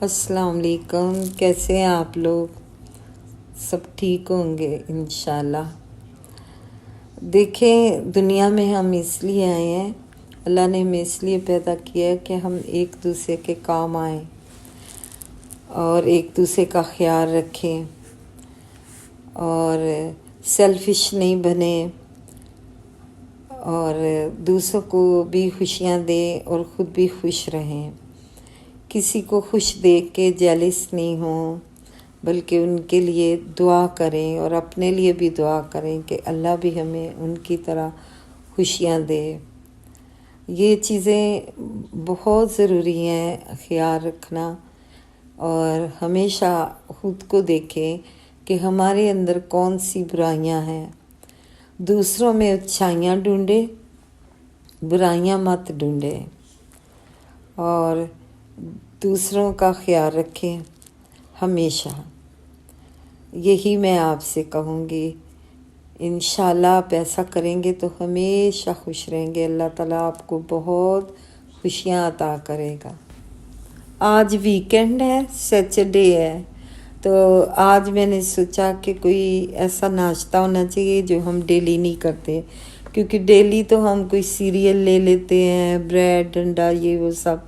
अस्सलाम वालेकुम। कैसे हैं आप लोग? सब ठीक होंगे इंशाल्लाह। देखें, दुनिया में हम इसलिए आए हैं, अल्लाह ने हमें इसलिए पैदा किया है कि हम एक दूसरे के काम आएँ और एक दूसरे का ख्याल रखें और सेल्फिश नहीं बने और दूसरों को भी खुशियाँ दें और ख़ुद भी खुश रहें। किसी को खुश देख के जेलिस नहीं हों, बल्कि उनके लिए दुआ करें और अपने लिए भी दुआ करें कि अल्लाह भी हमें उनकी तरह खुशियाँ दे। ये चीज़ें बहुत ज़रूरी हैं ख्याल रखना, और हमेशा ख़ुद को देखें कि हमारे अंदर कौन सी बुराइयां हैं। दूसरों में अच्छाइयाँ ढूंढें, बुराइयां मत ढूंढें और दूसरों का ख्याल रखें हमेशा। यही मैं आपसे कहूँगी। इंशाल्लाह आप ऐसा करेंगे तो हमेशा खुश रहेंगे। अल्लाह ताला आपको बहुत खुशियाँ अता करेगा। आज वीकेंड है, सैटरडे है, तो आज मैंने सोचा कि कोई ऐसा नाश्ता होना चाहिए जो हम डेली नहीं करते, क्योंकि डेली तो हम कोई सीरियल ले लेते हैं, ब्रेड अंडा ये वो सब।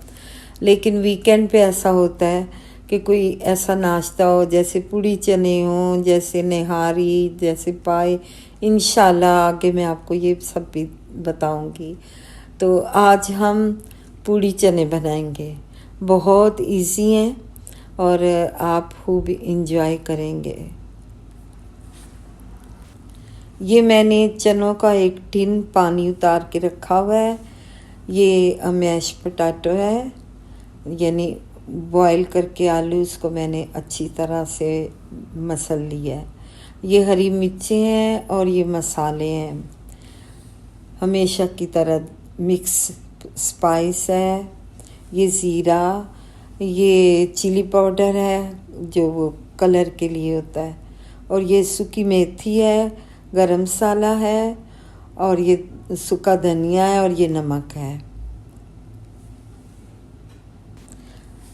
लेकिन वीकेंड पे ऐसा होता है कि कोई ऐसा नाश्ता हो, जैसे पूड़ी चने हों, जैसे निहारी, जैसे पाए। इंशाल्लाह आगे मैं आपको ये सब भी बताऊंगी। तो आज हम पूड़ी चने बनाएंगे। बहुत इजी हैं और आप खूब इंजॉय करेंगे। ये मैंने चनों का एक टिन पानी उतार के रखा हुआ है। ये मैश पोटैटो है, यानी बॉईल करके आलू, इसको मैंने अच्छी तरह से मसल लिया है। ये हरी मिर्चें हैं और ये मसाले हैं, हमेशा की तरह मिक्स स्पाइस है। ये ज़ीरा, ये चिली पाउडर है जो वो कलर के लिए होता है, और ये सूखी मेथी है, गरम मसाला है, और ये सूखा धनिया है, और ये नमक है।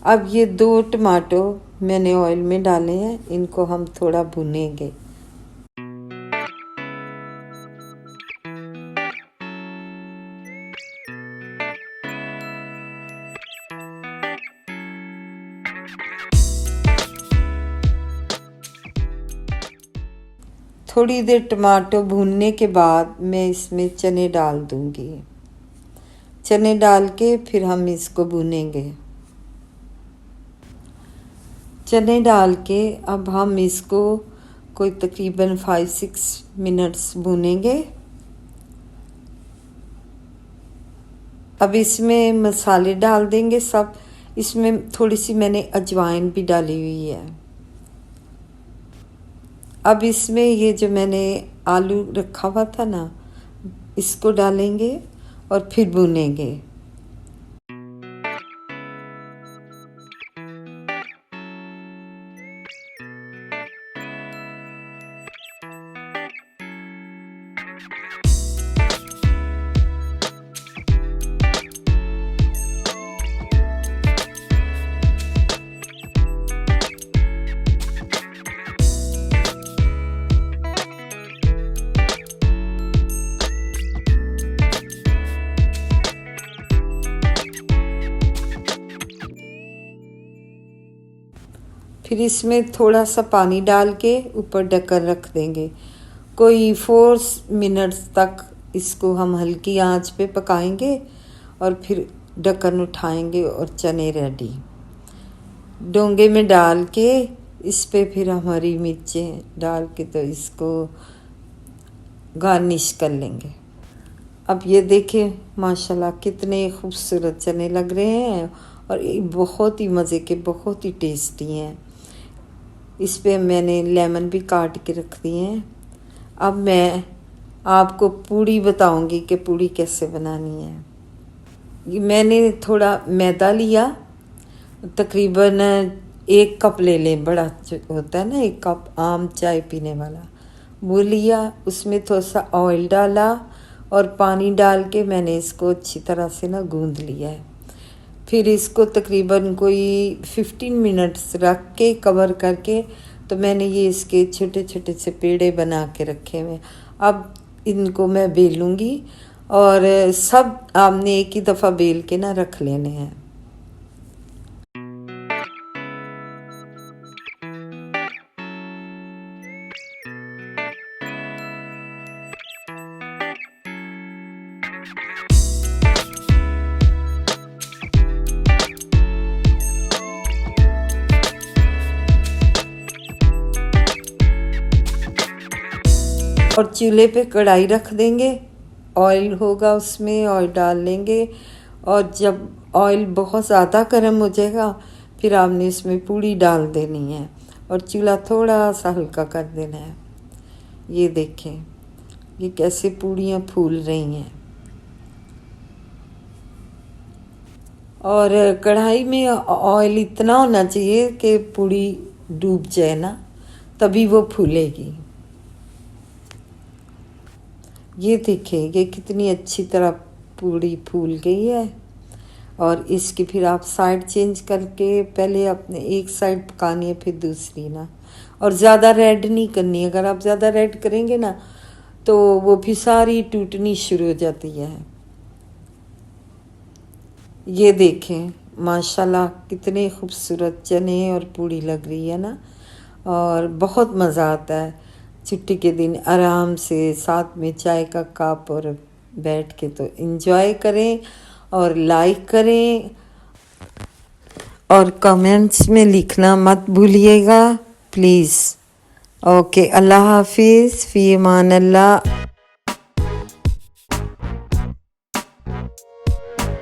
अब ये 2 टमाटो मैंने ऑयल में डाले हैं, इनको हम थोड़ा भुनेंगे। थोड़ी देर टमाटो भूनने के बाद मैं इसमें चने डाल दूंगी। चने डाल के फिर हम इसको भूनेंगे। चने डाल के अब हम इसको कोई तकरीबन 5-6 मिनट्स भूनेंगे। अब इसमें मसाले डाल देंगे सब। इसमें थोड़ी सी मैंने अजवाइन भी डाली हुई है। अब इसमें ये जो मैंने आलू रखा हुआ था ना, इसको डालेंगे और फिर भूनेंगे। फिर इसमें थोड़ा सा पानी डाल के ऊपर ढक्कन रख देंगे। कोई 4 मिनट्स तक इसको हम हल्की आंच पे पकाएंगे और फिर ढक्कन उठाएंगे और चने रेडी। डोंगे में डाल के इस पे फिर हरी मिर्चें डाल के तो इसको गार्निश कर लेंगे। अब ये देखें माशाल्लाह कितने खूबसूरत चने लग रहे हैं, और ये बहुत ही मज़े के, बहुत ही टेस्टी हैं। इस पे मैंने लेमन भी काट के रख दिए हैं। अब मैं आपको पूड़ी बताऊंगी कि पूड़ी कैसे बनानी है। मैंने थोड़ा मैदा लिया, तकरीबन 1 कप ले लें, बड़ा होता है ना 1 कप आम चाय पीने वाला, वो लिया। उसमें थोड़ा सा ऑयल डाला और पानी डाल के मैंने इसको अच्छी तरह से ना गूंद लिया है। फिर इसको तकरीबन कोई 15 मिनट्स रख के कवर करके, तो मैंने ये इसके छोटे छोटे से पेड़े बना के रखे हुए। अब इनको मैं बेलूँगी और सब आपने एक ही दफ़ा बेल के ना रख लेने हैं। और चूल्हे पे कढ़ाई रख देंगे, ऑयल होगा उसमें, ऑयल डाल लेंगे और जब ऑयल बहुत ज़्यादा गर्म हो जाएगा फिर आपने इसमें पूड़ी डाल देनी है और चूल्हा थोड़ा सा हल्का कर देना है। ये देखें ये कैसे पूड़ियाँ फूल रही हैं। और कढ़ाई में ऑयल इतना होना चाहिए कि पूड़ी डूब जाए ना, तभी वो फूलेगी। ये देखिए ये कितनी अच्छी तरह पूड़ी फूल गई है। और इसकी फिर आप साइड चेंज करके पहले अपने एक साइड पकानी है फिर दूसरी ना, और ज़्यादा रेड नहीं करनी। अगर आप ज़्यादा रेड करेंगे ना तो वो फिर सारी टूटनी शुरू हो जाती है। ये देखें माशाल्लाह कितने खूबसूरत चने और पूड़ी लग रही है ना, और बहुत मज़ा आता है छुट्टी के दिन आराम से साथ में चाय का कप और बैठ के तो एंजॉय करें और लाइक करें और कमेंट्स में लिखना मत भूलिएगा प्लीज़। ओके, अल्लाह हाफिज़, फ़ी अमान अल्लाह।